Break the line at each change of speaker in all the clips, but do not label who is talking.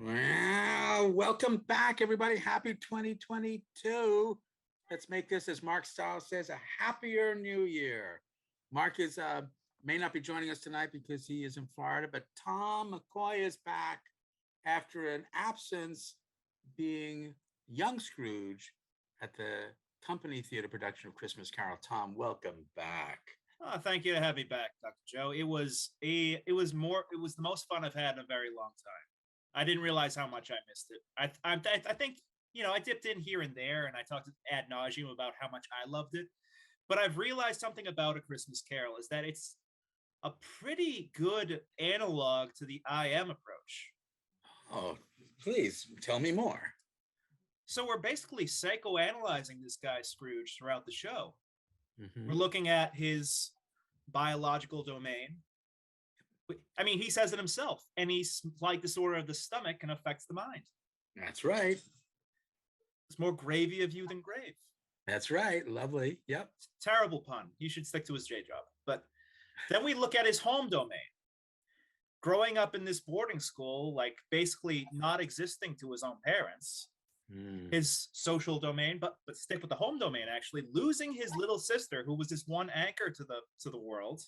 Well, welcome back, everybody. Happy 2022. Let's make this, as Mark Stiles says, a happier new year. Mark is may not be joining us tonight because he is in Florida, but Tom McCoy is back after an absence, being young Scrooge at the Company Theater production of Christmas Carol. Tom, welcome back.
Oh, thank you to have me back, Dr. Joe. It was the most fun I've had in a very long time. I didn't realize how much I missed it. I think, I dipped in here and there and I talked ad nauseum about how much I loved it. But I've realized something about A Christmas Carol is that it's a pretty good analog to the I Am approach.
Oh, please tell me more.
So we're basically psychoanalyzing this guy Scrooge throughout the show.
Mm-hmm.
We're looking at his biological domain. I mean, he says it himself. Any slight disorder of the stomach can affect the mind.
That's right.
It's more gravy of you than grave.
That's right. Lovely. Yep.
Terrible pun. He should stick to his J job. But then we look at his home domain. Growing up in this boarding school, like basically not existing to his own parents, his social domain, but stick with the home domain, actually losing his little sister, who was this one anchor to the world.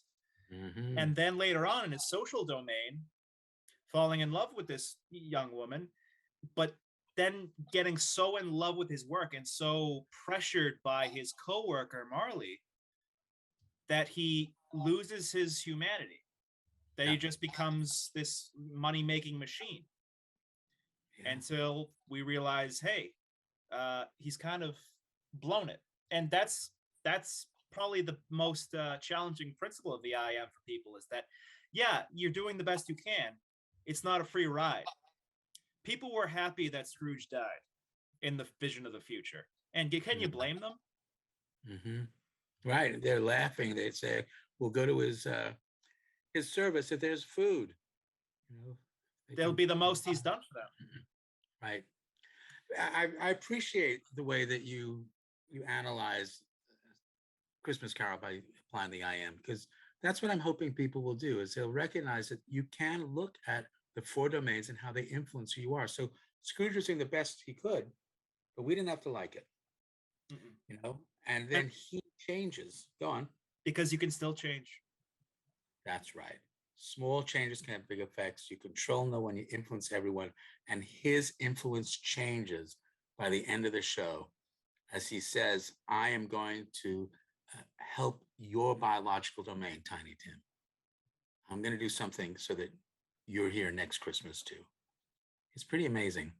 Mm-hmm.
And then later on in his social domain, falling in love with this young woman, but then getting so in love with his work and so pressured by his coworker, Marley, that he loses his humanity, that he just becomes this money-making machine. Yeah. Until we realize, hey, he's kind of blown it. And that's probably the most challenging principle of the I Am for people, is that, yeah, you're doing the best you can. It's not a free ride. People were happy that Scrooge died in the vision of the future. And can you blame them?
Mm-hmm. Right. They're laughing. They say, we'll go to his service if there's food.
That'll be the most he's done for them.
Right. I appreciate the way that you analyze Christmas Carol by applying the I Am, because that's what I'm hoping people will do, is they'll recognize that you can look at the four domains and how they influence who you are. So Scrooge was doing the best he could, but we didn't have to like it, and then he changes. Go on.
Because you can still change.
That's right. Small changes can have big effects. You control no one, you influence everyone. And his influence changes by the end of the show, as he says, I am going to help your biological domain, Tiny Tim. I'm going to do something so that you're here next Christmas too. It's pretty amazing.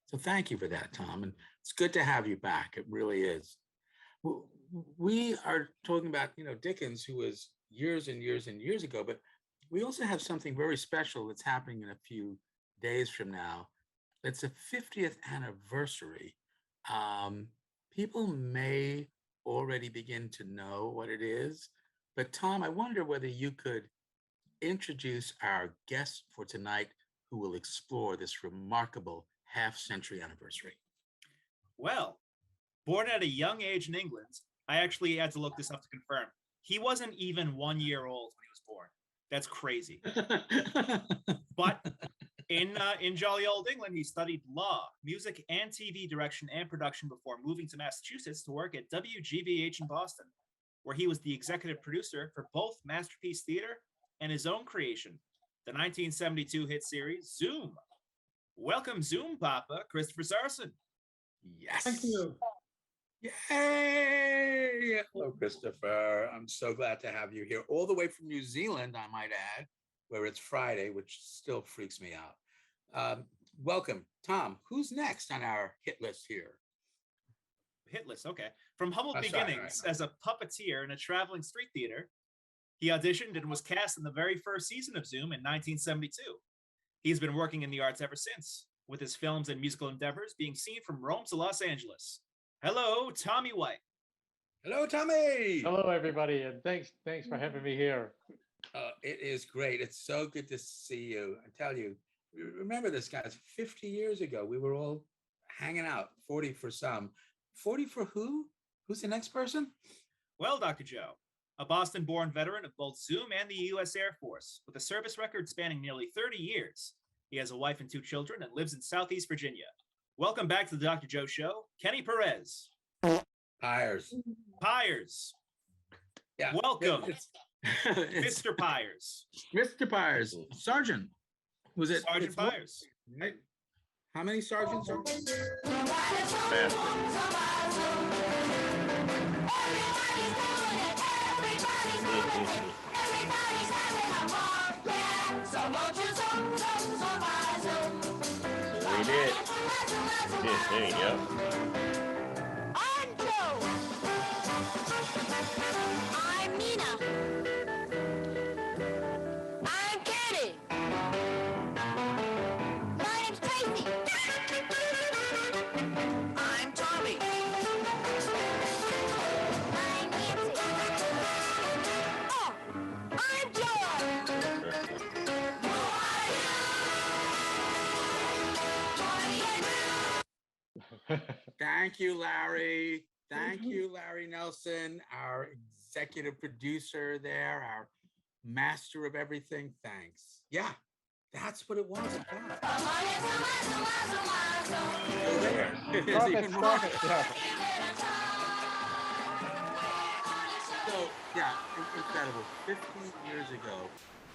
So thank you for that, Tom. And it's good to have you back. It really is. We are talking about, Dickens, who was years and years and years ago, but we also have something very special that's happening in a few days from now. It's a 50th anniversary. People may already begin to know what it is, but Tom, I wonder whether you could introduce our guest for tonight, who will explore this remarkable half-century anniversary.
Well, born at a young age in England, I actually had to look this up to confirm. He wasn't even 1 year old when he was born. That's crazy. But in jolly old England, he studied law, music, and TV direction and production before moving to Massachusetts to work at WGBH in Boston, where he was the executive producer for both Masterpiece Theater and his own creation, the 1972 hit series Zoom. Welcome, Zoom Papa Christopher Sarson.
Yes.
Thank you.
Yay! Hello, Christopher. I'm so glad to have you here, all the way from New Zealand, I might add, where it's Friday, which still freaks me out. Welcome. Tom, who's next on our hit list here?
Hit list, okay. From humble beginnings as a puppeteer in a traveling street theater, he auditioned and was cast in the very first season of Zoom in 1972. He's been working in the arts ever since, with his films and musical endeavors being seen from Rome to Los Angeles. Hello, Tommy White.
Hello, Tommy.
Hello, everybody, and thanks for having me here.
It is great. It's so good to see you. I tell you, remember this, guys, 50 years ago, we were all hanging out, 40 for some. 40 for who? Who's the next person?
Well, Dr. Joe, a Boston-born veteran of both Zoom and the U.S. Air Force, with a service record spanning nearly 30 years, He has a wife and 2 children and lives in Southeast Virginia. Welcome back to the Dr. Joe Show, Kenny Perez.
Pyers.
Pyers.
Yeah.
Welcome,
It's
Mr. Pyers.
Mr. Pyers. Sergeant. Was it?
Sergeant
it's one-
Pyers.
Right? How many sergeants are
We did. There you go.
I'm Joe. I'm Nina. I'm Kenny. My name's Tracy. I'm Tommy. I'm Nancy. Oh, I'm Joe.
Thank you, Larry. Thank you, Larry Nelson, our executive producer there, our master of everything. Thanks. Yeah, that's what it was about. There's
Stop it,
even more.
stop it, yeah.
So yeah, incredible. 15 years ago.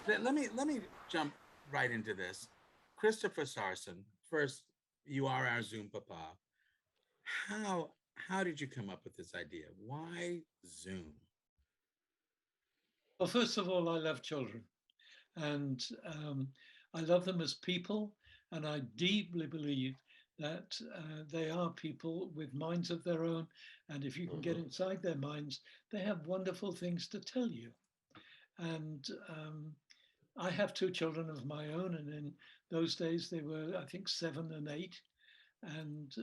Let me jump right into this. Christopher Sarson, first, you are our Zoom Papa. How did you come up with this idea? Why Zoom?
Well, first of all, I love children, and I love them as people, and I deeply believe that they are people with minds of their own, and if you can get inside their minds, they have wonderful things to tell you. And I have 2 children of my own, and in those days they were, I think, 7 and 8. And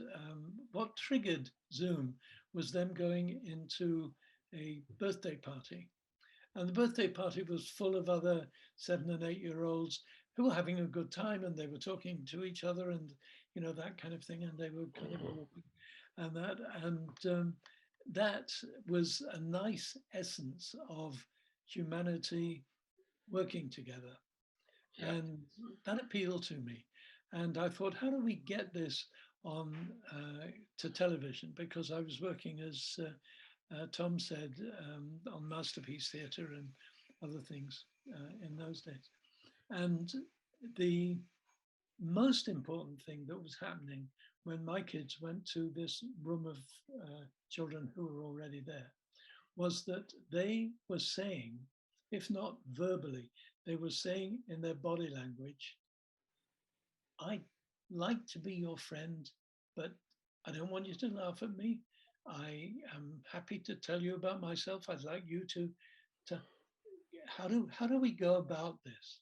what triggered Zoom was them going into a birthday party. And the birthday party was full of other 7 and 8-year-olds who were having a good time, and they were talking to each other and, you know, that kind of thing. And they were kind of walking and that. And that was a nice essence of humanity working together.
Yeah.
And that appealed to me. And I thought, how do we get this on to television? Because I was working, as Tom said, on Masterpiece Theatre and other things in those days. And the most important thing that was happening when my kids went to this room of children who were already there was that they were saying, if not verbally, they were saying in their body language, I'd like to be your friend, but I don't want you to laugh at me. I am happy to tell you about myself. I'd like you to how do we go about this?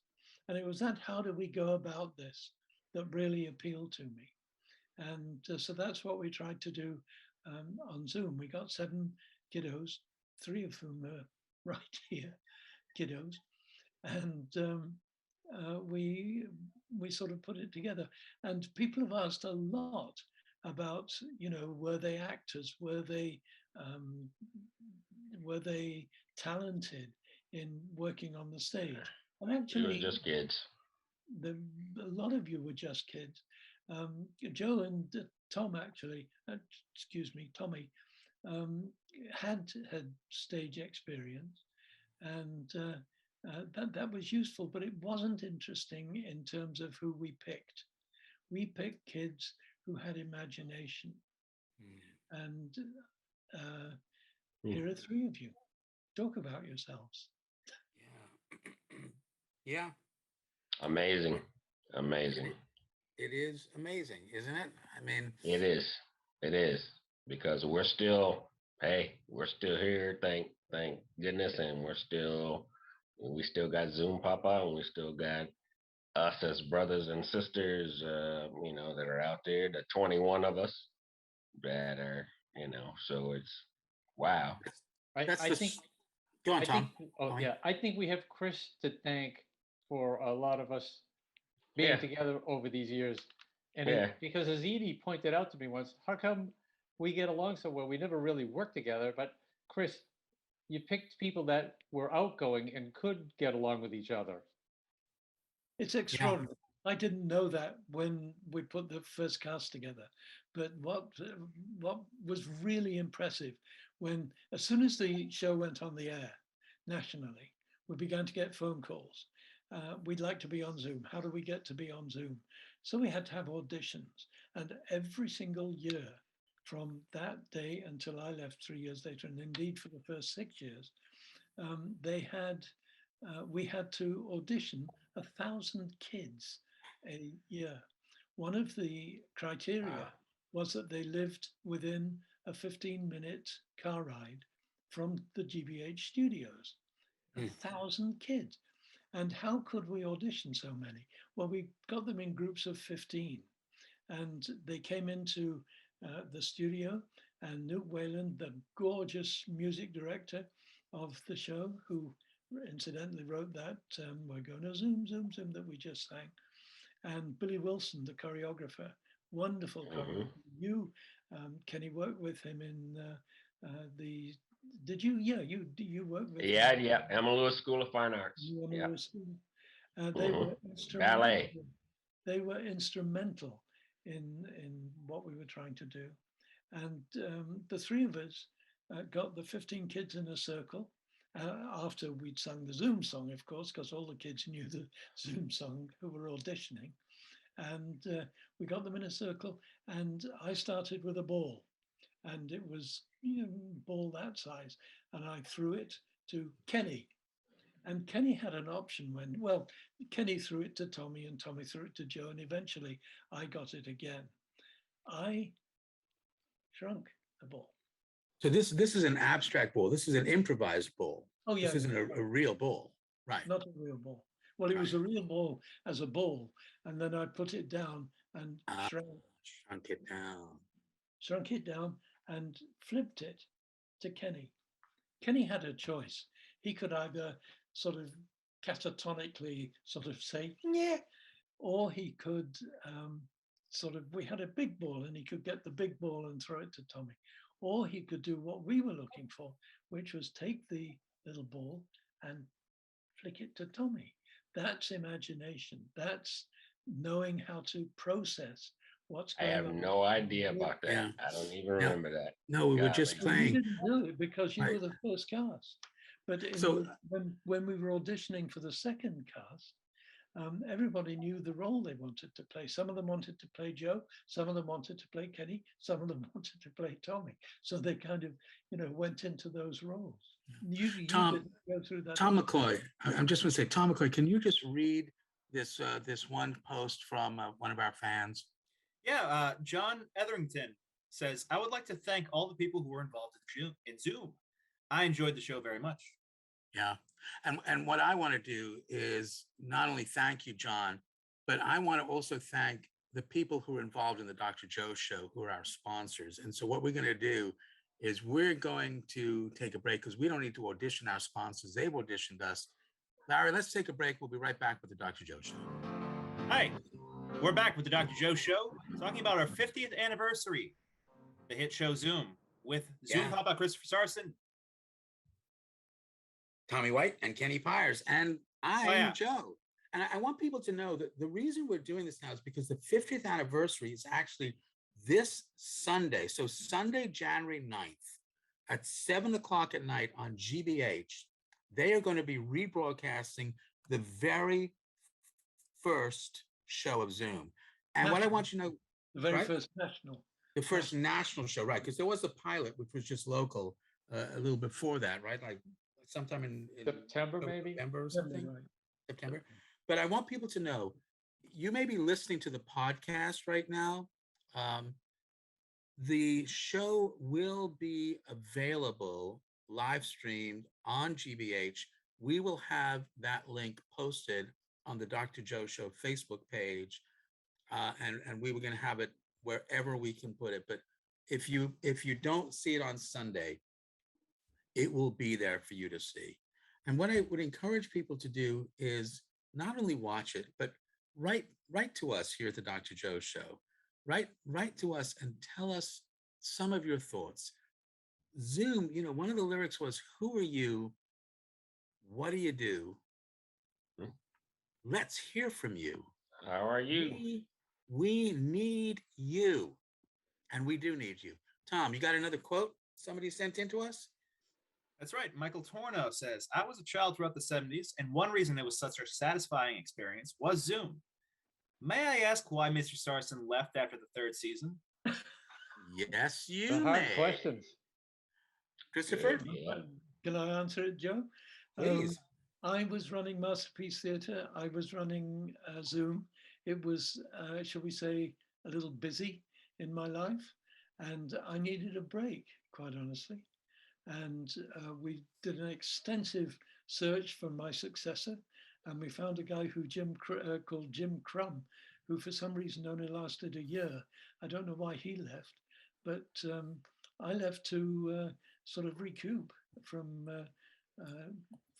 And it was that how do we go about this that really appealed to me. And so that's what we tried to do on Zoom. We got 7 kiddos, 3 of whom are right here, kiddos. And we sort of put it together. And people have asked a lot about, you know, were they actors? Were they talented in working on the stage? And
We
actually,
were just kids.
a lot of you were just kids. Joe and Tom actually, Tommy, had stage experience, and that was useful, but it wasn't interesting in terms of who we picked. We picked kids who had imagination, and here are 3 of you. Talk about yourselves.
Yeah.
Amazing. Amazing.
It is amazing, isn't it? I mean,
It is. It is. Because we're still here, thank goodness, and we still got Zoom Papa, and we still got us as brothers and sisters, you know, that are out there, the 21 of us that are, you know, so it's wow.
that's
I
the.
think,
Go on,
I
Tom.
think, oh
Tommy.
yeah, I think we have Chris to thank for a lot of us being
Yeah.
together over these years. And
Yeah.
because as Edie pointed out to me once, how come we get along so well? We never really worked together, but Chris, you picked people that were outgoing and could get along with each other.
It's extraordinary. I didn't know that when we put the first cast together. But what was really impressive when, as soon as the show went on the air nationally, we began to get phone calls. We'd like to be on Zoom. How do we get to be on Zoom? So we had to have auditions. And every single year from that day until I left 3 years later, and indeed for the first 6 years, they had we had to audition 1,000 kids a year. One of the criteria was that they lived within a 15-minute car ride from the GBH studios.
Hmm.
1,000 kids. And how could we audition so many? Well, we got them in groups of 15, and they came into the studio, and Nuke Whalen, the gorgeous music director of the show, who incidentally wrote that We're Gonna Zoom, Zoom, Zoom that we just sang, and Billy Wilson, the choreographer, wonderful choreographer. You, Kenny, worked with him in the. Did you? Yeah, you worked with.
Yeah, yeah. Emma Lewis School of Fine Arts.
You and
Yeah.
Lewis. They were instrumental.
Ballet.
They were instrumental in what we were trying to do, and the three of us got the 15 kids in a circle. After we'd sung the Zoom song, of course, because all the kids knew the Zoom song who were auditioning. And we got them in a circle, and I started with a ball, and it was a ball that size, and I threw it to Kenny. And Kenny had an option when, well, Kenny threw it to Tommy, and Tommy threw it to Joe, and eventually I got it again. I shrunk the ball.
So this is an abstract ball. This is an improvised ball.
Oh, yeah.
This isn't a real ball. Right.
Not a real ball. Well, it was a real ball as a ball, and then I put it down and
Shrunk it down.
Shrunk it down and flipped it to Kenny. Kenny had a choice. He could either sort of catatonically sort of say, yeah, or he could we had a big ball and he could get the big ball and throw it to Tommy. Or he could do what we were looking for, which was take the little ball and flick it to Tommy. That's imagination. That's knowing how to process what's
I
going
have
on.
no idea about that.
Yeah.
I don't even remember that.
No, we were just
Well, you
playing.
didn't do it because you
Right.
were the first cast. But
So-
when we were auditioning for the second cast, everybody knew the role they wanted to play. Some of them wanted to play Joe, some of them wanted to play Kenny, some of them wanted to play Tommy. So they kind of, went into those roles. You
Tom-
didn't go through that.
Tom McCoy, I'm just going to say, Tom McCoy, can you just read this one post from one of our fans?
Yeah, John Etherington says, I would like to thank all the people who were involved in Zoom. I enjoyed the show very much.
Yeah. And what I want to do is not only thank you, John, but I want to also thank the people who are involved in the Dr. Joe show, who are our sponsors. And so what we're going to do is we're going to take a break because we don't need to audition our sponsors. They've auditioned us. Larry, let's take a break. We'll be right back with the Dr. Joe show.
Hi, we're back with the Dr. Joe show, talking about our 50th anniversary, the hit show Zoom, with Zoom Papa Christopher Sarson,
Tommy White and Kenny Pyers. And I'm Joe. And I want people to know that the reason we're doing this now is because the 50th anniversary is actually this Sunday. So Sunday, January 9th at 7:00 at night on GBH, they are going to be rebroadcasting the very first show of Zoom. And what I want you to know,
The very
right?
first national.
The first national show, right? Because there was a pilot, which was just local a little before that, right? Like sometime in
September, maybe?
November or something.
Right.
September. But I want people to know, you may be listening to the podcast right now. The show will be available live streamed on GBH. We will have that link posted on the Dr. Joe Show Facebook page, and we were going to have it wherever we can put it. But if you don't see it on Sunday, it will be there for you to see. And what I would encourage people to do is not only watch it, but write to us here at the Dr. Joe Show. Write to us and tell us some of your thoughts. Zoom, one of the lyrics was, "Who are you? What do you do? Let's hear from you."
How are you?
We need you. And we do need you. Tom, you got another quote somebody sent in to us?
That's right. Michael Torno says, I was a child throughout the 70s, and one reason it was such a satisfying experience was Zoom. May I ask why Mr. Sarson left after the third season?
Yes,
The
you
hard
may.
questions.
Christopher,
Yeah.
Can I answer it, Joe?
please.
I was running Masterpiece Theatre. I was running Zoom. It was, shall we say, a little busy in my life, and I needed a break, quite honestly. And we did an extensive search for my successor, and we found a guy called Jim Crum, who for some reason only lasted a year. I don't know why he left, but I left to sort of recoup from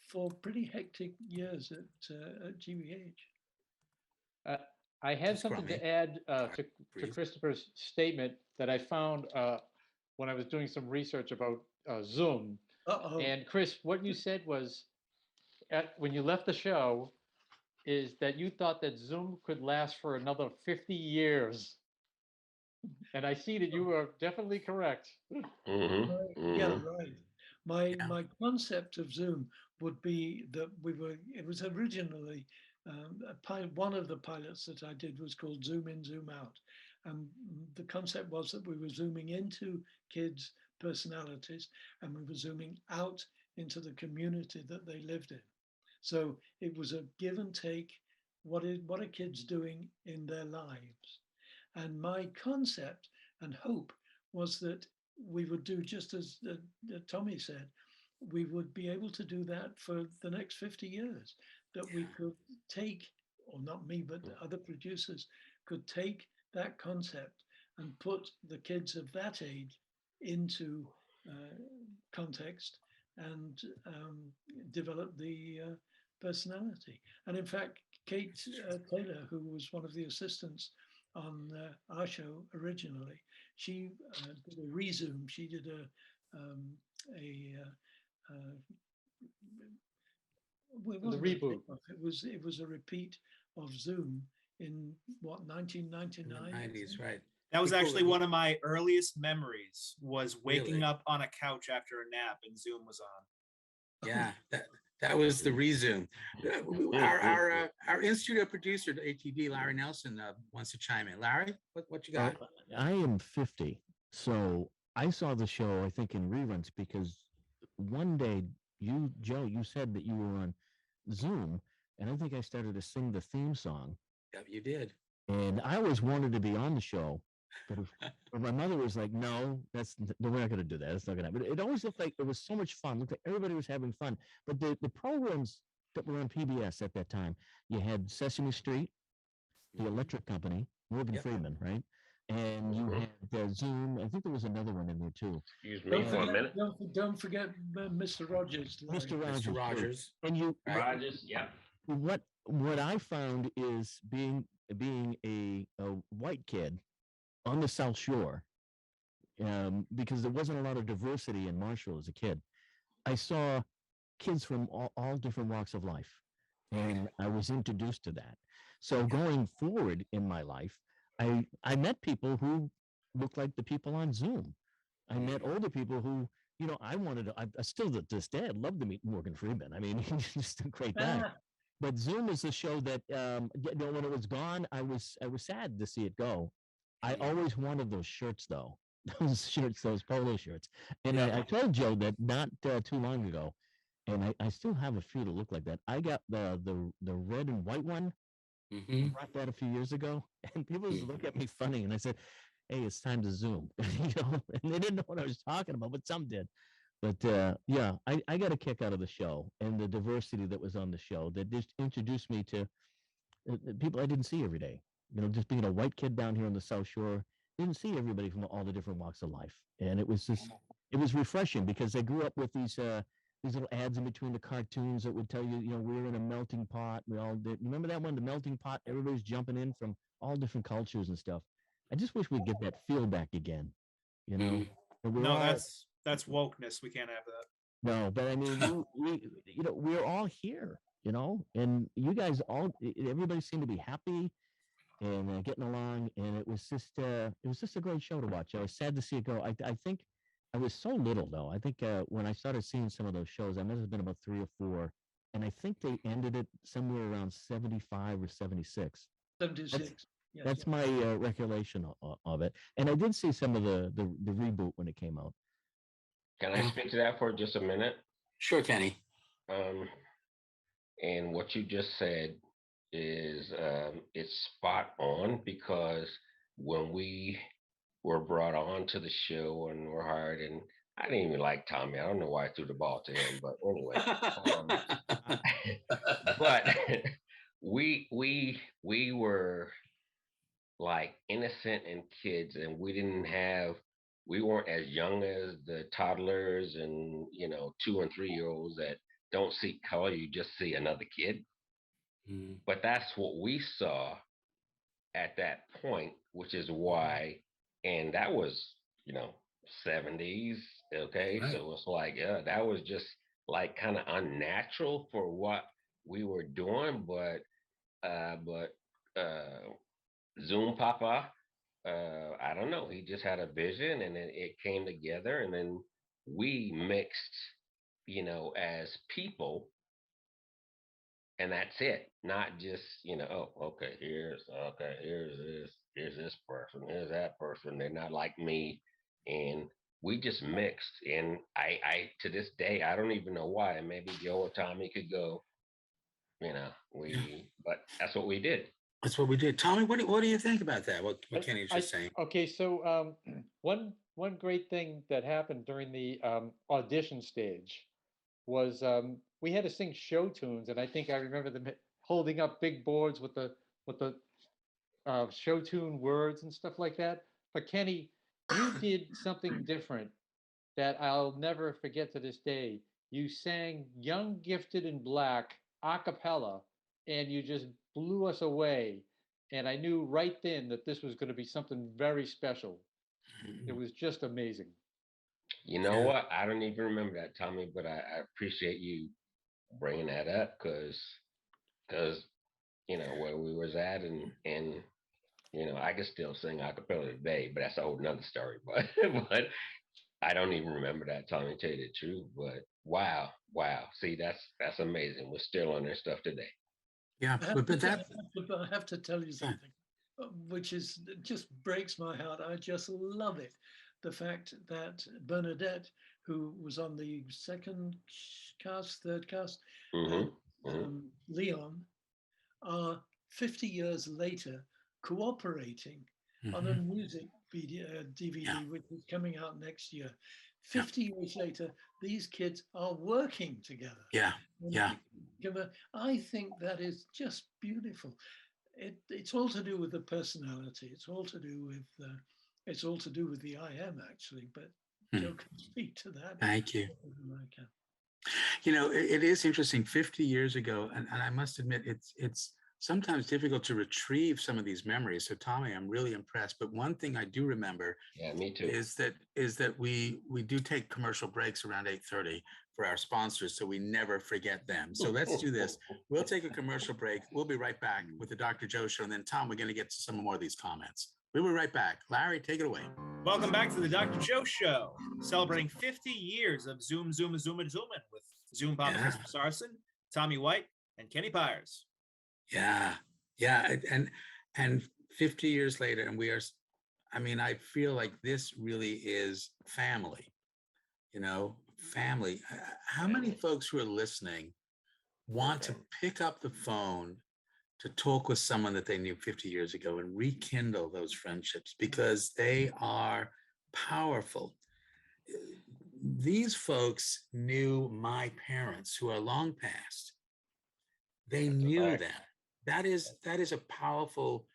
4 pretty hectic years at GBH.
I had
That's
something to
crummy.
add
Sorry,
to
breathe.
Christopher's statement that I found when I was doing some research about Zoom.
Uh-oh.
And Chris, what you said was when you left the show is that you thought that Zoom could last for another 50 years. And I see that you are definitely correct.
Mm-hmm.
Yeah,
Mm-hmm.
right.
Yeah.
My concept of Zoom would be that it was originally one of the pilots that I did was called Zoom In, Zoom Out. And the concept was that we were zooming into kids' personalities and we were zooming out into the community that they lived in. So it was a give and take. What are kids doing in their lives? And my concept and hope was that we would do just as Tommy said, we would be able to do that for the next 50 years, that we could take, or not me, but other producers could take that concept and put the kids of that age into context and develop the personality. And in fact, Kate Taylor, who was one of the assistants on our show originally, she did a resume. She did
The reboot.
It was a repeat of Zoom in what,
In the
1999.
90s, right.
That was
Pretty cool
actually
that
one of my earliest memories was waking
Really?
up on a couch after a nap and Zoom was on.
Yeah, that was the resume. Our in-studio producer, ATD, Larry Nelson, wants to chime in. Larry, what you got?
I am 50, so I saw the show, I think, in reruns because one day Joe, you said that you were on Zoom, and I think I started to sing the theme song,
Yep, you did.
and I always wanted to be on the show, but my mother was like, "No, we're not going to do that. It's not going to happen." It always looked like it was so much fun. Looked like everybody was having fun, but the programs that were on PBS at that time, you had Sesame Street, the electric company, Morgan
Yep.
Freeman, right? And you had Zoom. I think there was another one in there too.
Excuse me for a minute.
Don't forget Mr. Rogers. Larry.
Mr. Rogers.
Mr.
too.
Rogers.
And you,
Right.
Rogers, yeah.
what I found is being a white kid on the South Shore, because there wasn't a lot of diversity in Marshall as a kid. I saw kids from all different walks of life, and I was introduced to that. So going forward in my life, I met people who looked like the people on Zoom. I met older people who, I still to this day, I'd love to meet Morgan Freeman. I mean, he's just a great guy. But Zoom is a show that, when it was gone, I was sad to see it go. I always wanted those shirts, though. Those shirts, those polo shirts. And I told Joe that not too long ago, and I still have a few that look like that. I got the red and white one.
Mm-hmm.
Brought that a few years ago, and people just look at me funny, and I said, "Hey, it's time to Zoom," and they didn't know what I was talking about, but some did. But yeah, I got a kick out of the show and the diversity that was on the show that just introduced me to people I didn't see every day. Just being a white kid down here on the South Shore, didn't see everybody from all the different walks of life, and it was refreshing because I grew up with these little ads in between the cartoons that would tell you, we're in a melting pot. We all did. Remember that one, the melting pot? Everybody's jumping in from all different cultures and stuff. I just wish we'd get that feel back again. And we're
No,
all,
that's wokeness. We can't have that.
no, but I mean, we're all here, and you guys everybody seemed to be happy. and getting along, and it was just a great show to watch. I was sad to see it go. I think I was so little though. I think when I started seeing some of those shows, I must have been about 3 or 4, and I think they ended it somewhere around 75 or 76.
76. Yes,
That's my recollection of it. And I did see some of the reboot when it came out.
Can I speak to that for just a minute?
Sure, Kenny.
And what you just said is it's spot on, because when we were brought on to the show and were hired, and I didn't even like Tommy. I don't know why I threw the ball to him, but anyway. But we were like innocent and kids, and we weren't as young as the toddlers and 2 and 3-year-olds that don't see color. You just see another kid.
Mm.
But that's what we saw at that point, which is why, and that was 70s. Okay,
Right.
so it's like, yeah, that was just like kind of unnatural for what we were doing. But Zoom Papa, I don't know, he just had a vision, and then it came together, and then we mixed, as people, and that's it. Not just, oh, okay, here's this person, here's that person. They're not like me, and we just mixed. And I to this day, I don't even know why. Maybe Joe or Tommy could go, but that's what we did.
That's what we did. Tommy, what do you think about that? What Kenny was just saying?
Okay, so one great thing that happened during the audition stage was we had to sing show tunes, and I think I remember them holding up big boards with the show tune words and stuff like that. But Kenny, you did something different that I'll never forget to this day. You sang "Young, Gifted, and Black" a cappella, and you just blew us away. And I knew right then that this was going to be something very special. It was just amazing.
You know
Yeah.
what? I don't even remember that, Tommy, but I appreciate you bringing that up, because where we was at, and I can still sing a cappella today, but that's a whole nother story. But but I don't even remember that, Tommy, to tell you the truth. But wow. See, that's amazing. We're still on their stuff today.
Yeah,
but I have to tell you something, which just breaks my heart. I just love it. The fact that Bernadette, who was on the third cast, and Leon are 50 years later cooperating on a music video, DVD, which is coming out next year. 50 years later, these kids are working together.
Yeah.
I think that is just beautiful. It's all to do with the personality. It's all to do with the I am, actually. But Joe can speak to that.
Thank you.
I can.
It is interesting. 50 years ago, and I must admit, it's sometimes difficult to retrieve some of these memories. So Tommy, I'm really impressed. But one thing I do remember,
yeah, me too,
is that we do take commercial breaks around 8:30 for our sponsors, so we never forget them. So let's do this. We'll take a commercial break. We'll be right back with the Dr. Joe Show, and then Tom, we're going to get to some more of these comments. We'll be right back. Larry, take it away.
Welcome back to the Dr. Joe Show, celebrating 50 years of Zoom with Zoom Papa Christopher Sarson, Tommy White, and Kenny Pyers.
Yeah, and 50 years later, and we are. I mean, I feel like this really is family. Family. How many folks who are listening want to pick up the phone to talk with someone that they knew 50 years ago and rekindle those friendships, because they are powerful? These folks knew my parents, who are long past. They knew them. That is a powerful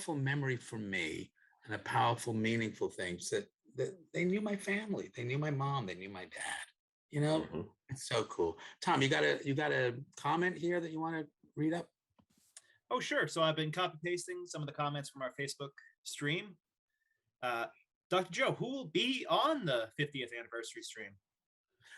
memory for me, and a powerful, meaningful thing. That they knew my family. They knew my mom. They knew my dad. It's so cool. Tom, you got a comment here that you want to read up?
Oh, sure. So I've been copy pasting some of the comments from our Facebook stream. Dr. Joe, who will be on the 50th anniversary stream?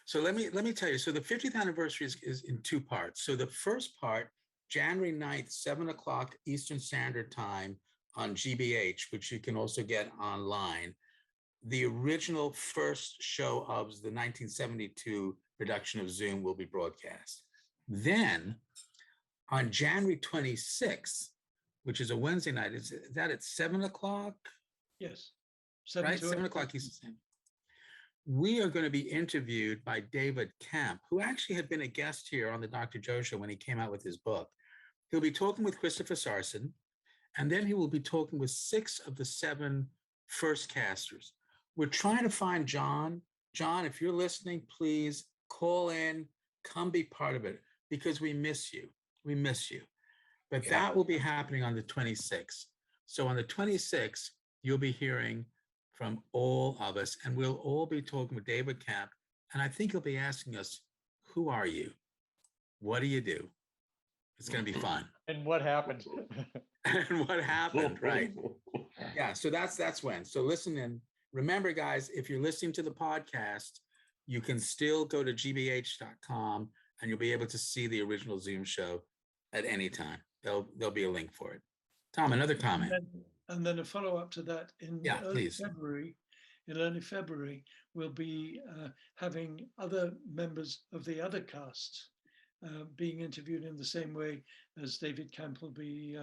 So let me tell you. So the 50th anniversary is in 2 parts. So the first part January 9th, 7 o'clock Eastern Standard Time on GBH, which you can also get online. The original first show of the 1972 production of Zoom will be broadcast. Then on January 26th, which is a Wednesday night, is that at 7 o'clock?
Yes.
Right,
to
7
8.
o'clock Eastern Standard. We are going to be interviewed by David Kemp, who actually had been a guest here on the Dr. Joe Show when he came out with his book. He'll be talking with Christopher Sarson, and then he will be talking with 6 of the 7 first casters. We're trying to find John. John, if you're listening, please call in, come be part of it, because we miss you. We miss you. But that will be happening on the 26th. So on the 26th, you'll be hearing from all of us, and we'll all be talking with David Camp. And I think he'll be asking us, who are you? What do you do? It's going to be fun.
And what happened?
And what happened, right? Yeah, so that's when. So listen in. Remember, guys, if you're listening to the podcast, you can still go to gbh.com and you'll be able to see the original Zoom show at any time. There'll be a link for it. Tom, another comment.
And then a follow-up to that in early
please.
February. In early February, we'll be having other members of the other casts being interviewed in the same way as David Camp will be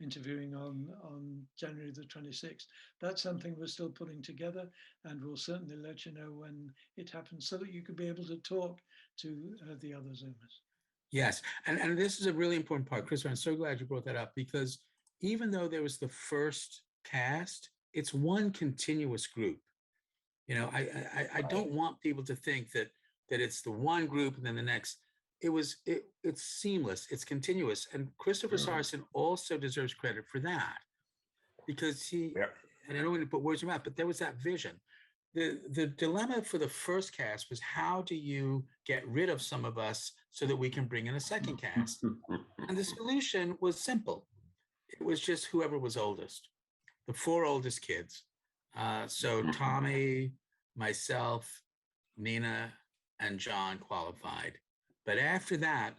interviewing on January the 26th. That's something we're still putting together, and we'll certainly let you know when it happens so that you can be able to talk to the other Zoomers.
Yes, and this is a really important part, Christopher. I'm so glad you brought that up, because even though there was the first cast, it's one continuous group. You know, I don't want people to think that it's the one group and then the next. It's seamless, it's continuous, and Christopher Sarson also deserves credit for that, because he, and I don't want to put words in your mouth, but there was that vision. The dilemma for the first cast was, how do you get rid of some of us so that we can bring in a second cast? And the solution was simple. It was just whoever was oldest, the 4 oldest kids. So Tommy, myself, Nina, and John qualified. But after that,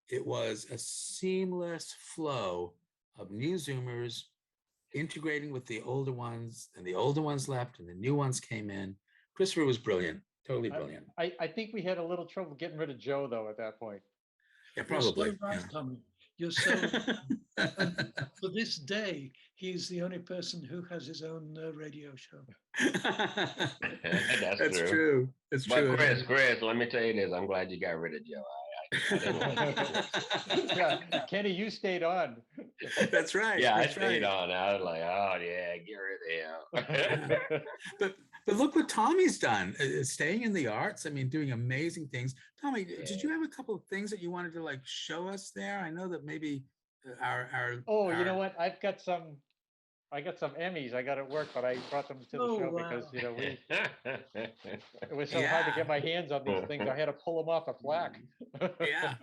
it was a seamless flow of new Zoomers integrating with the older ones, and the older ones left and the new ones came in. Christopher was brilliant, totally brilliant.
I think we had a little trouble getting rid of Joe, though, at that point.
Yeah, probably.
You're so right, Tommy. You're so and for this day, he's the only person who has his own radio show.
That's
true. It's true.
But Chris, let me tell you this. I'm glad you got rid of Joe.
Yeah, Kenny, you stayed on.
That's right.
Yeah,
that's
I stayed
right.
on. I was like, oh yeah, get rid of him.
But look what Tommy's done, staying in the arts. I mean, doing amazing things. Tommy, did you have a couple of things that you wanted to like show us there? I know that maybe
you know what? I got some Emmys I got at work, but I brought them to the show because it was so hard to get my hands on these things. I had to pull them off a plaque.
Yeah.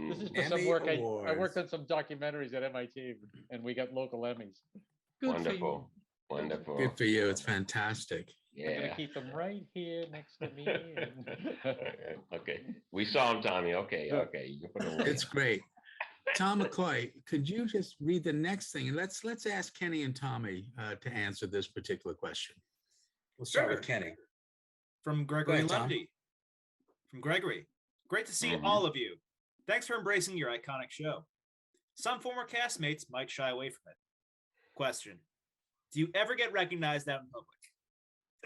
This is for
Emmy
some work. I
Awards.
worked on some documentaries at MIT, and we got local Emmys.
Good for you.
Wonderful.
Good for you. It's fantastic.
I'm gonna
Yeah.
keep them right here next to me.
Okay. We saw him, Tommy. Okay. You can put him away.
It's great. Tom McCoy, could you just read the next thing? And let's ask Kenny and Tommy to answer this particular question. We'll start with Kenny.
From Gregory
ahead, Tom.
Lundy. From Gregory. Great to see all of you. Thanks for embracing your iconic show. Some former castmates might shy away from it. Question. Do you ever get recognized out in public?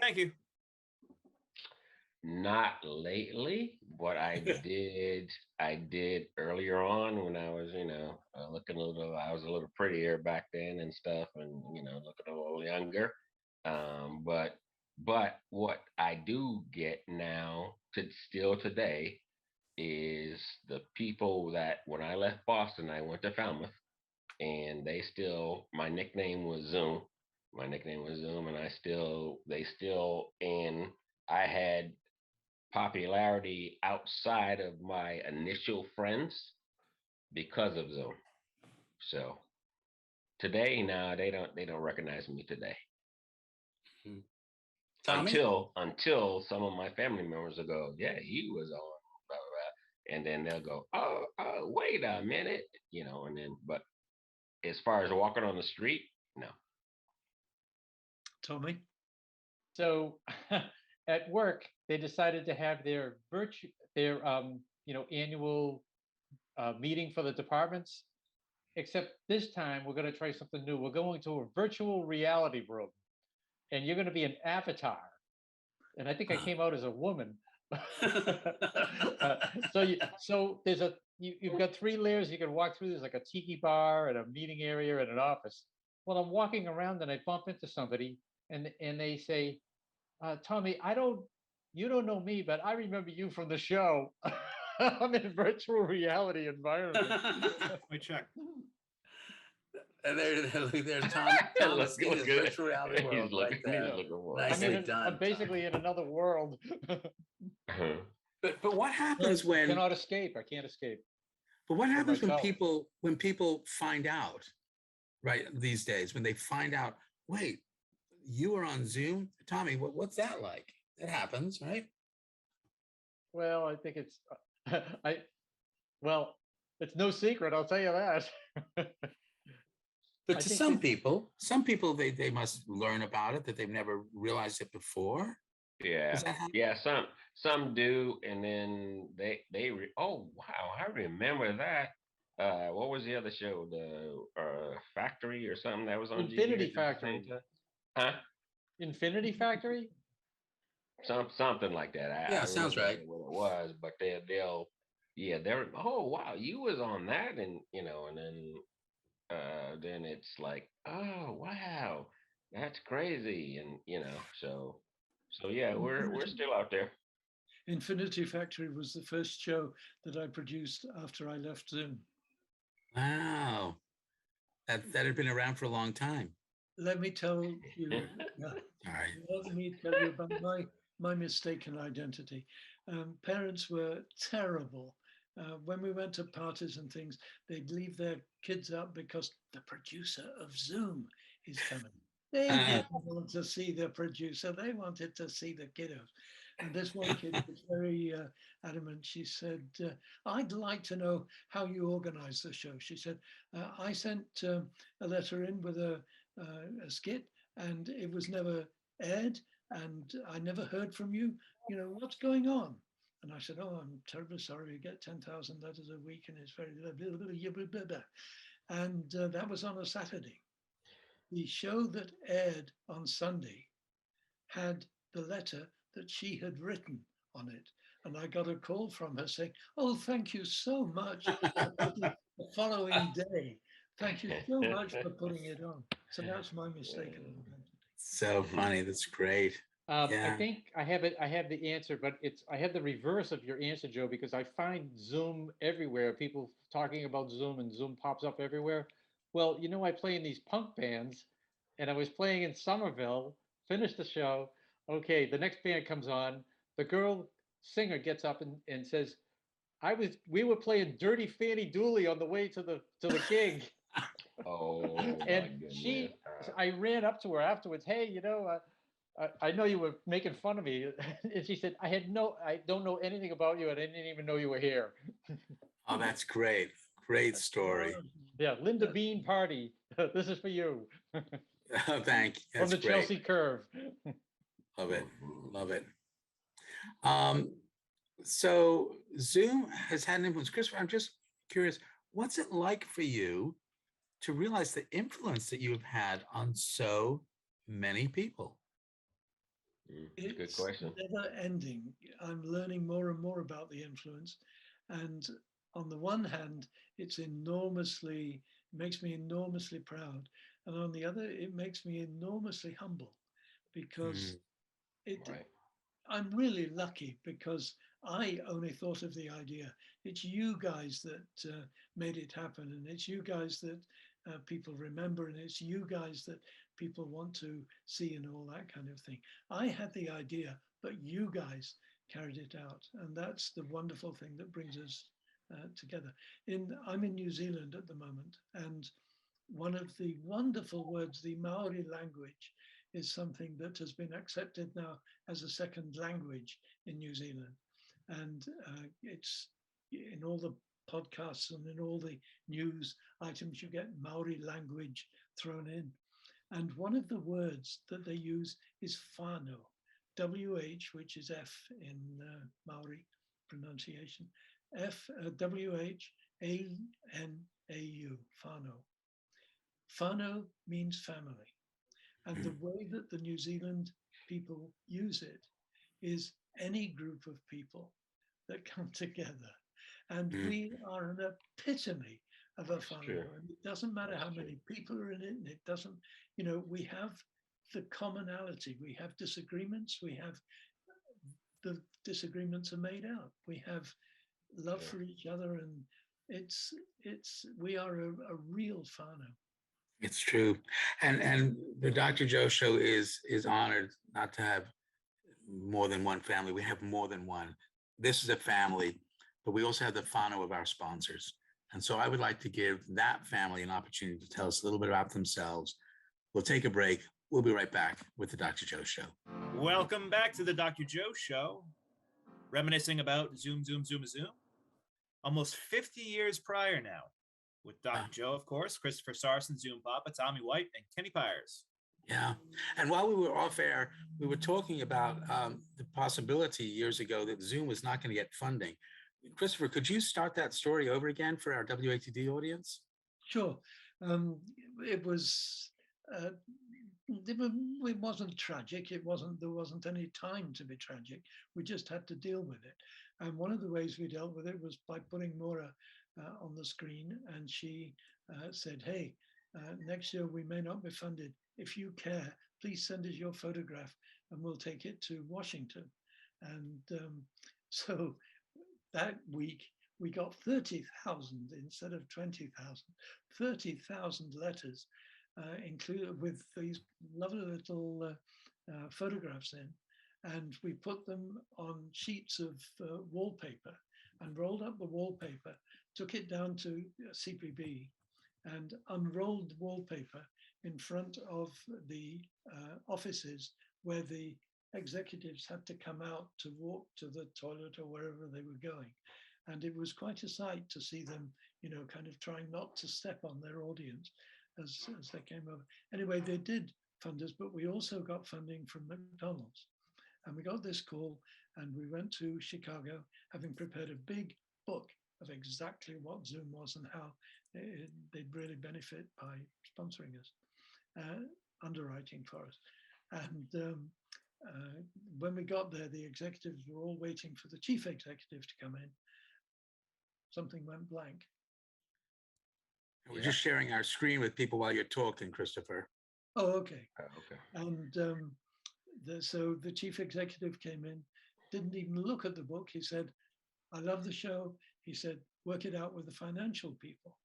Thank you.
Not lately, but I did earlier on when I was, looking I was a little prettier back then and stuff, and looking a little younger. But what I do get now still today is the people that when I left Boston, I went to Falmouth, and my nickname was Zoom. My nickname was Zoom, and I had popularity outside of my initial friends because of Zoom. So today, now they don't recognize me today.
Tommy?
Until some of my family members will go, yeah, he was on blah, blah, blah. and then they'll go, oh, wait a minute, and then, but as far as walking on the street, no.
Tommy?
So at work, they decided to have their annual meeting for the departments. Except this time, we're going to try something new. We're going to a virtual reality room, and you're going to be an avatar. And I think I came out as a woman. So you've got 3 layers you can walk through. There's like a tiki bar and a meeting area and an office. Well, I'm walking around and I bump into somebody, and they say, Tommy, you don't know me, but I remember you from the show. I'm in a virtual reality environment.
Let me check.
And there's Tom. Thomas in his virtual reality world right there. Nicely done.
I'm basically in another world.
But what happens
I
when?
cannot escape. I can't escape.
But what happens when
myself.
people find out, right, these days, when they find out, wait, you were on Zoom, Tommy? What's that like? It happens, right?
Well, I think it's it's no secret. I'll tell you that.
But to some people, they must learn about it, that they've never realized it before.
Yeah,
Does that happen?
yeah. Some do, and then oh wow, I remember that. What was the other show? The Factory or something that was on
Infinity
GBH at the
Factory.
same time? Huh?
Infinity Factory?
Something like that.
Yeah,
I
sounds
really
right.
don't know what it was, but they're oh wow, you was on that, and then it's like, oh wow, that's crazy, and so yeah, we're still out there.
Infinity Factory was the first show that I produced after I left Zoom.
Wow, that had been around for a long time.
Let me tell you.
All right.
Let me tell you about my mistaken identity. Parents were terrible. When we went to parties and things, they'd leave their kids out because the producer of Zoom is coming. They didn't want to see the producer. They wanted to see the kiddos. And this one kid was very adamant. She said, I'd like to know how you organize the show. She said, I sent a letter in with a skit and it was never aired and I never heard from you. What's going on? And I said, oh, I'm terribly sorry. We get 10,000 letters a week and it's very blah, blah, blah. And that was on a Saturday. The show that aired on Sunday had the letter that she had written on it. And I got a call from her saying, oh, thank you so much the following day. Thank you so much for putting it on. So that's my mistake.
So funny. That's great.
I think I have it. I have the answer, but I have the reverse of your answer, Joe, because I find Zoom everywhere. People talking about Zoom and Zoom pops up everywhere. Well, I play in these punk bands and I was playing in Somerville, finished the show. Okay, the next band comes on. The girl singer gets up and says, we were playing Dirty Fanny Dooley on the way to the gig.
Oh,
and I ran up to her afterwards. Hey, I know you were making fun of me. And she said, I don't know anything about you. And I didn't even know you were here.
Oh, that's great. Great story.
Yeah, Linda Bean party. This is for you.
Oh, thank you.
From the great. Chelsea Curve.
Love it. Love it. So Zoom has had an influence. Christopher, I'm just curious, what's it like for you to realize the influence that you have had on so many people?
It's a good question.
Never ending. I'm learning more and more about the influence. And on the one hand, it makes me enormously proud. And on the other, it makes me enormously humble because I'm really lucky because I only thought of the idea. It's you guys that made it happen. And it's you guys that people remember. And it's you guys that people want to see and all that kind of thing. I had the idea, but you guys carried it out. And that's the wonderful thing that brings us together. I'm in New Zealand at the moment. And one of the wonderful words, the Maori language, is something that has been accepted now as a second language in New Zealand. And it's in all the podcasts and in all the news items, you get Maori language thrown in. And one of the words that they use is whānau, WH, which is F in Maori pronunciation, WHANAU, whānau. Whānau means family. And the way that the New Zealand people use it is any group of people that come together. And we are an epitome of a whānau. And it doesn't matter how many people are in it. And it doesn't, you know, we have the commonality. We have disagreements. We have the disagreements are made out. We have love for each other. And we are a real whānau.
It's true. And the Dr. Joe show is honored not to have more than one family. We have more than one. This is a family, but we also have the whānau of our sponsors. And so I would like to give that family an opportunity to tell us a little bit about themselves. We'll take a break. We'll be right back with the Dr. Joe show.
Welcome back to the Dr. Joe show. Reminiscing about Zoom. Almost 50 years prior now. With Dr. Joe, of course, Christopher Sarson, Zoom Papa, Tommy White, and Kenny Pyers.
Yeah. And while we were off air, we were talking about the possibility years ago that Zoom was not going to get funding. Christopher, could you start that story over again for our WATD audience?
Sure. It wasn't tragic. There wasn't any time to be tragic. We just had to deal with it. And one of the ways we dealt with it was by putting Maura on the screen, and she said, hey, next year we may not be funded. If you care, please send us your photograph and we'll take it to Washington. And so that week we got 30,000 instead of 20,000, 30,000 letters included with these lovely little photographs in. And we put them on sheets of wallpaper and rolled up the wallpaper, took it down to CPB and unrolled the wallpaper in front of the offices where the executives had to come out to walk to the toilet or wherever they were going. And it was quite a sight to see them, you know, kind of trying not to step on their audience as they came over. Anyway, they did fund us, but we also got funding from McDonald's. And we got this call and we went to Chicago, having prepared a big book of exactly what Zoom was and how they'd really benefit by sponsoring us, underwriting for us. And when we got there, the executives were all waiting for the chief executive to come in. Something went blank.
We're just sharing our screen with people while you're talking, Christopher.
Oh, okay.
Okay.
And so the chief executive came in, didn't even look at the book. He said, I love the show. He said, work it out with the financial people.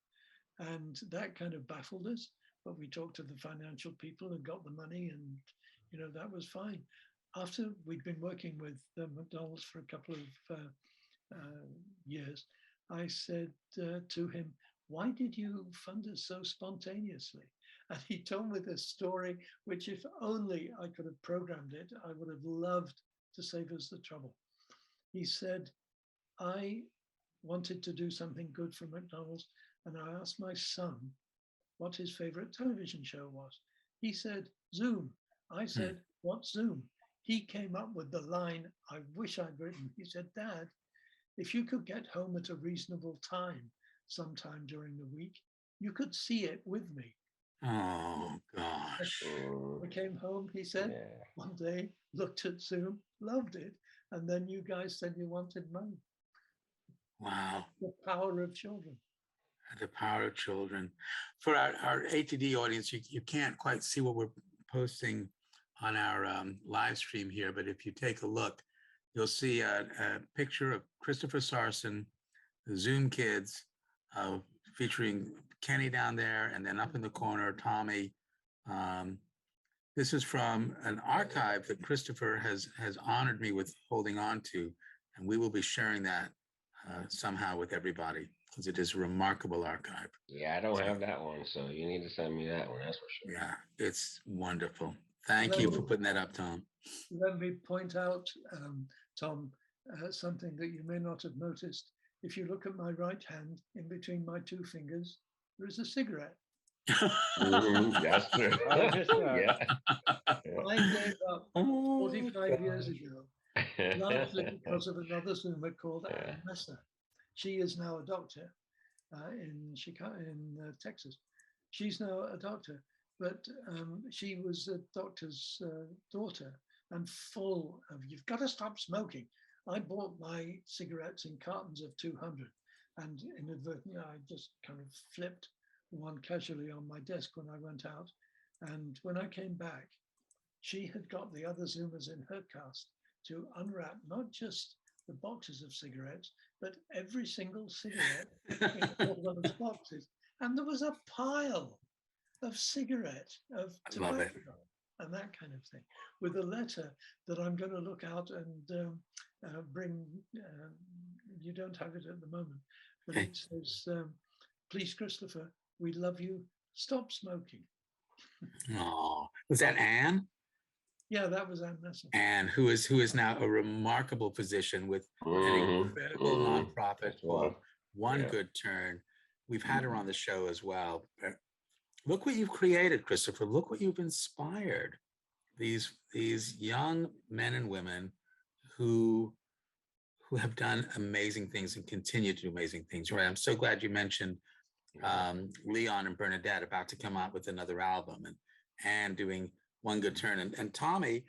And that kind of baffled us. But we talked to the financial people and got the money, and you know, that was fine. After we'd been working with McDonald's for a couple of years, I said to him, why did you fund us so spontaneously? And he told me this story, which if only I could have programmed it, I would have loved to save us the trouble. He said, I wanted to do something good for McDonald's, and I asked my son what his favorite television show was. He said, Zoom. I said, what's Zoom? He came up with the line I wish I'd written. He said, Dad, if you could get home at a reasonable time sometime during the week, you could see it with me.
Oh, gosh.
We came home, he said, one day, looked at Zoom, loved it, and then you guys said you wanted money.
Wow.
The power of children.
The power of children. For our ATD audience, you can't quite see what we're posting on our live stream here, but if you take a look, you'll see a picture of Christopher Sarson, the Zoom kids, featuring Kenny down there, and then up in the corner, Tommy. This is from an archive that Christopher has honored me with holding on to, and we will be sharing that somehow with everybody, because it is a remarkable archive.
Yeah, I don't have that one, so you need to send me that one, that's for sure.
Yeah, it's wonderful. Thank you for putting that up, Tom.
Let me point out, Tom, something that you may not have noticed. if you look at my right hand, in between my two fingers, there is a cigarette.
That's true.
I missed that.
Yeah.
I gave up
Oh,
45 years
gosh.
ago, largely because of another Zoomer called
Yeah.
Ann Messer. She is now a doctor in Chicago, in Texas. She's now a doctor, but she was a doctor's daughter and full of, you've got to stop smoking. I bought my cigarettes in cartons of 200 and inadvertently I just kind of flipped one casually on my desk when I went out. And when I came back, she had got the other Zoomers in her cast to unwrap not just the boxes of cigarettes, but every single cigarette in all those boxes. And there was a pile of cigarettes, of
I love it.
tobacco, and that kind of thing, with a letter that I'm going to look out and bring. You don't have it at the moment, but
Okay.
it says, please, Christopher, we love you. Stop smoking.
Oh, was that Anne?
Yeah, that was Ann Messer.
Anne, who is now a remarkable physician with an incredible nonprofit
That's
called
right.
One
Yeah.
Good Turn. We've had her on the show as well. But look what you've created, Christopher. Look what you've inspired. These young men and women who have done amazing things and continue to do amazing things. Right. I'm so glad you mentioned Leon and Bernadette about to come out with another album and doing One Good Turn. And Tommy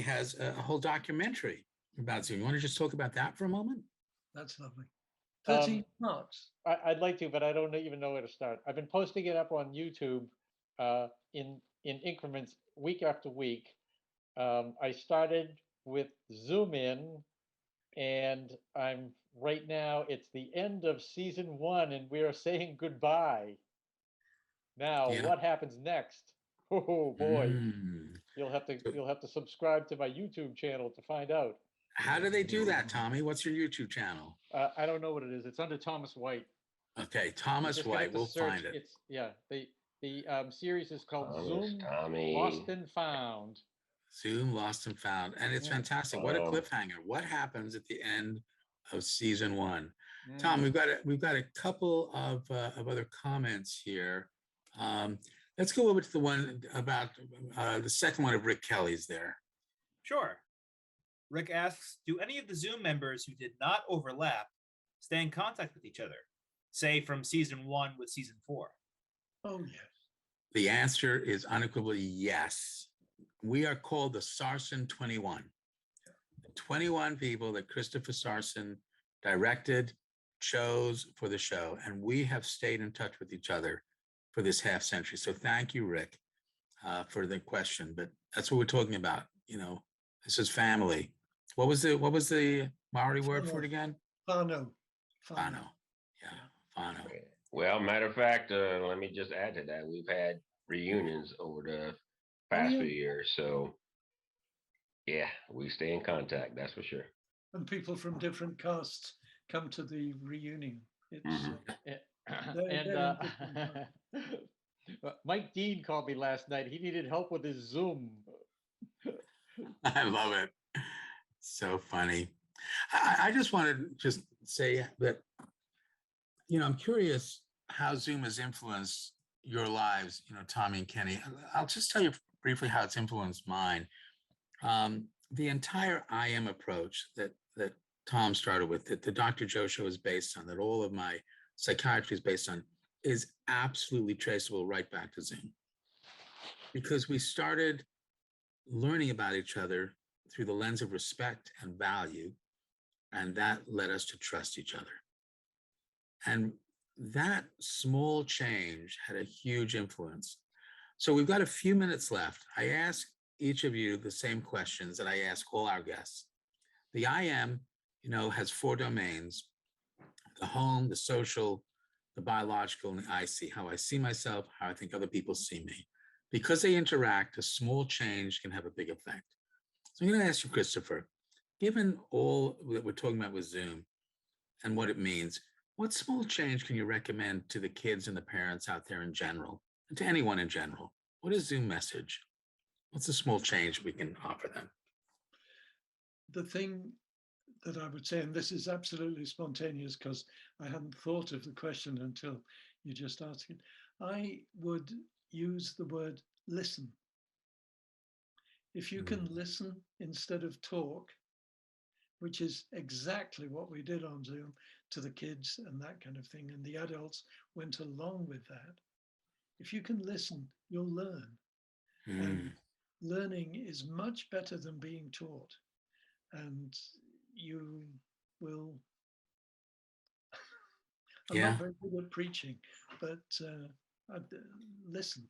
has a whole documentary about Zoom. You want to just talk about that for a moment?
That's lovely. 13 parts.
I'd like to, but I don't even know where to start. I've been posting it up on YouTube in increments week after week. I started with Zoom In, and I'm right now, it's the end of season 1, and we are saying goodbye. Now,
Yeah.
what happens next? Oh boy,
Mm.
you'll have to subscribe to my YouTube channel to find out.
How do they do that, Tommy? What's your YouTube channel?
I don't know what it is. It's under Thomas White.
Okay,
You
Thomas
just gotta have
White.
to
We'll
search.
find it.
It's the series is called
Thomas,
Zoom
Tommy.
Lost and Found.
Zoom Lost and Found, and it's
Yeah.
fantastic. What a
Wow.
cliffhanger! What happens at the end of season 1?
Mm.
Tom, we've got a couple of other comments here. Let's go over to the one about the second one of Rick Kelly's there.
Sure. Rick asks, do any of the Zoom members who did not overlap stay in contact with each other? Say from season 1 with season 4.
Oh, yes.
The answer is unequivocally yes. We are called the Sarson 21. The 21 people that Christopher Sarson directed, chose for the show, and we have stayed in touch with each other for this half century. So thank you, Rick, for the question. But that's what we're talking about. You know, this is family. What was the Maori word for it again?
Whānau.
Whānau. Yeah, whānau.
Well, matter of fact, let me just add to that. We've had reunions over the past
yeah.
few years. So, yeah, we stay in contact. That's for sure.
And people from different casts come to the reunion. It's
And Mike Dean called me last night. He needed help with his Zoom.
I love it. So funny. I just wanted to just say that, you know, I'm curious how Zoom has influenced your lives, you know, Tommy and Kenny. I'll just tell you briefly how it's influenced mine. The entire I Am approach that Tom started with, that the Dr. Joe show is based on, that all of my psychiatry is based on, is absolutely traceable right back to Zoom. Because we started learning about each other through the lens of respect and value, and that led us to trust each other. And that small change had a huge influence. So we've got a few minutes left. I ask each of you the same questions that I ask all our guests. The I Am, you know, has 4 domains: the home, the social, the biological, and the I See, how I see myself, how I think other people see me. Because they interact, a small change can have a big effect. So I'm going to ask you, Christopher, given all that we're talking about with Zoom and what it means, what small change can you recommend to the kids and the parents out there in general, and to anyone in general? What is Zoom message? What's a small change we can offer them?
the thing that I would say, and this is absolutely spontaneous because I hadn't thought of the question until you just asked it. I would use the word listen. If you can listen instead of talk, which is exactly what we did on Zoom to the kids and that kind of thing, and the adults went along with that. If you can listen, you'll learn. And learning is much better than being taught. And you will, I'm not very good at preaching, but listen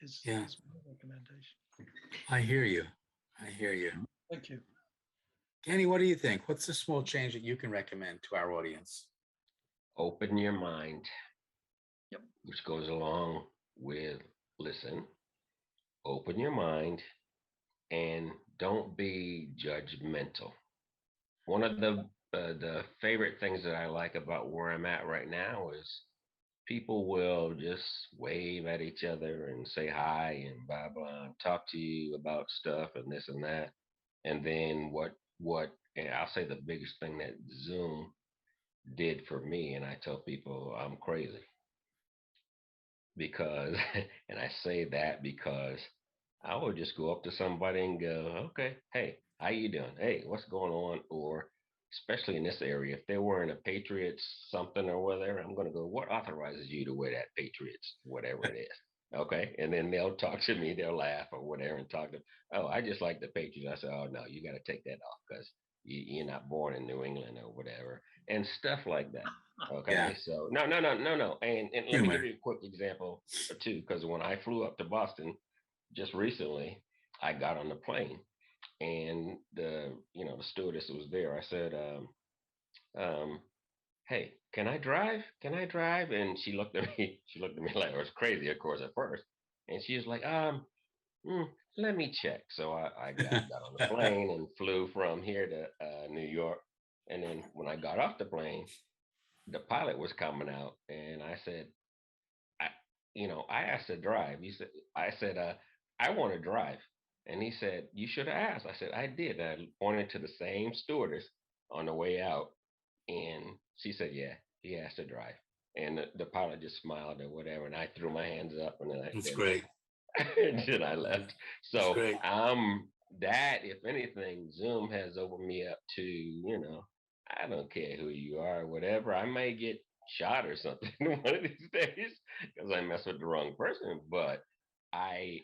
is my recommendation.
I hear you. I hear you.
Thank you.
Kenny, what do you think? What's the small change that you can recommend to our audience?
Open your mind.
Yep.
Which goes along with listen. Open your mind and don't be judgmental. One of the favorite things that I like about where I'm at right now is people will just wave at each other and say hi and blah blah, and talk to you about stuff and this and that. And then and I'll say the biggest thing that Zoom did for me, and I tell people I'm crazy because, and I say that because I would just go up to somebody and go, okay, hey, how you doing? Hey, what's going on? Or especially in this area, if they're wearing a Patriots something or whatever, I'm going to go, what authorizes you to wear that Patriots, whatever it is? Okay. And then they'll talk to me, they'll laugh or whatever and talk to, oh, I just like the Patriots. I said, oh, no, you got to take that off because you're not born in New England or whatever and stuff like that. Okay.
Yeah.
So no. And let me give you a quick example or two, because when I flew up to Boston just recently, I got on the plane and the stewardess was there. I said, hey, can I drive? Can I drive? And she looked at me. She looked at me like I was crazy, of course, at first. And she was like, let me check. So I got on the plane and flew from here to New York. And then when I got off the plane, the pilot was coming out, and I said, I asked to drive. I said, I want to drive. And he said, you should have asked. I said, I did. And I pointed to the same stewardess on the way out. And she said, yeah, he has to drive. And the pilot just smiled or whatever. And I threw my hands up and then
That's great.
And then I left. So
great.
that, if anything, Zoom has opened me up to, I don't care who you are or whatever. I may get shot or something one of these days because I mess with the wrong person. But I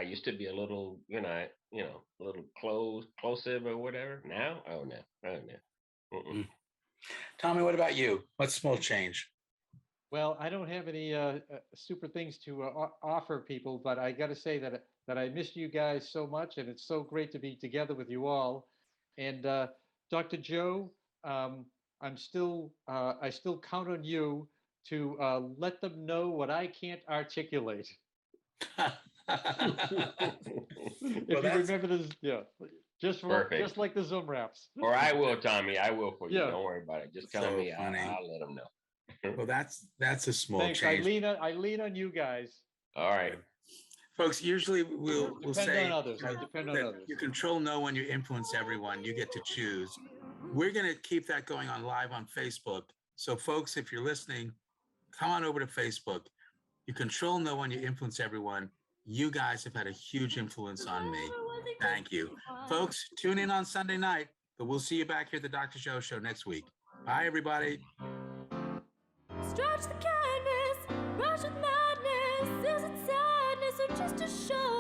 used to be a little, a little closive or whatever. Now, oh no.
Tommy, what about you? What's small change?
Well, I don't have any super things to offer people, but I got to say that I missed you guys so much, and it's so great to be together with you all. And Dr. Joe, I still count on you to let them know what I can't articulate. If you remember this, just like the Zoom raps.
Or I will, Tommy. I will for you. Don't worry about it. Just tell me. I'll let them know.
Well, that's a small
Thanks.
change.
I lean on you guys.
All right,
folks. Usually we'll say
on others. I depend on others.
You control no one, you influence everyone. You get to choose. We're going to keep that going on live on Facebook. So, folks, if you're listening, come on over to Facebook. You control no one, you influence everyone. You guys have had a huge influence on me. Thank you, folks. Tune in on Sunday night, but we'll see you back here at the Dr. Joe Show next week. Bye, everybody.
Stretch the kindness, rush with madness. Is it sadness or just a show?